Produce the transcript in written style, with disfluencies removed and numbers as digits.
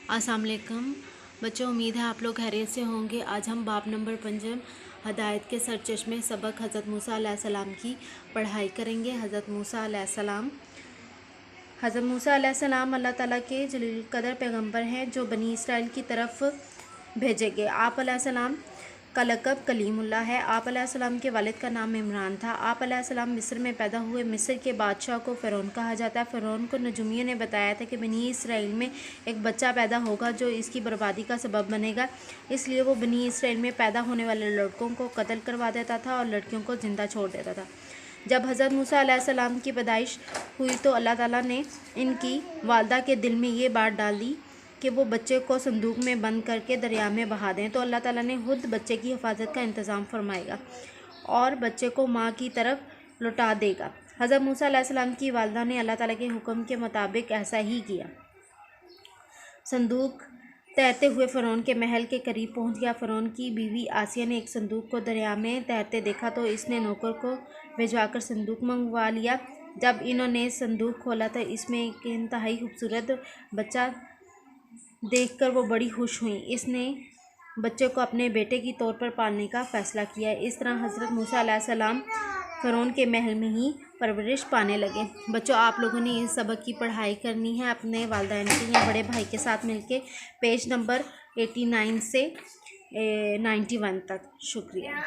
अस्सलाम वालेकुम बच्चों, उम्मीद है आप लोग खैरियत से होंगे। आज हम बाब नंबर 5 हदायत के सरचश्मे सबक हज़रत मूसा अलैहिस्सलाम की पढ़ाई करेंगे। हज़रत मूसा अलैहिस्सलाम अल्लाह ताला के जलील कदर पैगंबर हैं जो बनी इसराइल की तरफ भेजे गए। आप अलैहिस्सलाम का लक़ब कलीमुल्लाह है। आप अलैहिस्सलाम के वालिद का नाम इमरान था। आप अलैहिस्सलाम मिस्र में पैदा हुए। मिस्र के बादशाह को फ़िरौन कहा जाता है। फ़िरौन को नजूमियों ने बताया था कि बनी इसराइल में एक बच्चा पैदा होगा जो इसकी बर्बादी का सबब बनेगा, इसलिए वो बनी इसराइल में पैदा होने वाले लड़कों को कत्ल करवा देता था और लड़कियों को ज़िंदा छोड़ देता था। जब हज़रत मूसा अलैहिस्सलाम की पैदाइश हुई तो अल्लाह ताला ने इनकी वालदा के दिल में ये बात डाल दी कि वो बच्चे को संदूक में बंद करके दरिया में बहा दें, तो अल्लाह ताला ने खुद बच्चे की हिफाजत का इंतज़ाम फरमाएगा और बच्चे को माँ की तरफ लौटा देगा। हज़रत मूसा अलैहिस्सलाम की वालदा ने अल्लाह ताला के हुक्म के मुताबिक ऐसा ही किया। संदूक तैरते हुए फ़िरौन के महल के करीब पहुंच गया। फ़िरौन की बीवी आसिया ने एक संदूक को दरिया में तैरते देखा तो इसने नौकर को भिजवाकर संदूक मंगवा लिया। जब इन्होंने संदूक खोला तो इसमें एक इंतहाई खूबसूरत बच्चा देखकर वो बड़ी खुश हुई। इसने बच्चे को अपने बेटे की तौर पर पालने का फ़ैसला किया। इस तरह हज़रत मूसा अलैहिस्सलाम फ़िरौन के महल में ही परवरिश पाने लगे। बच्चों, आप लोगों ने इस सबक की पढ़ाई करनी है अपने वालिदैन के या बड़े भाई के साथ मिलके पेज नंबर 89 से 91 तक। शुक्रिया।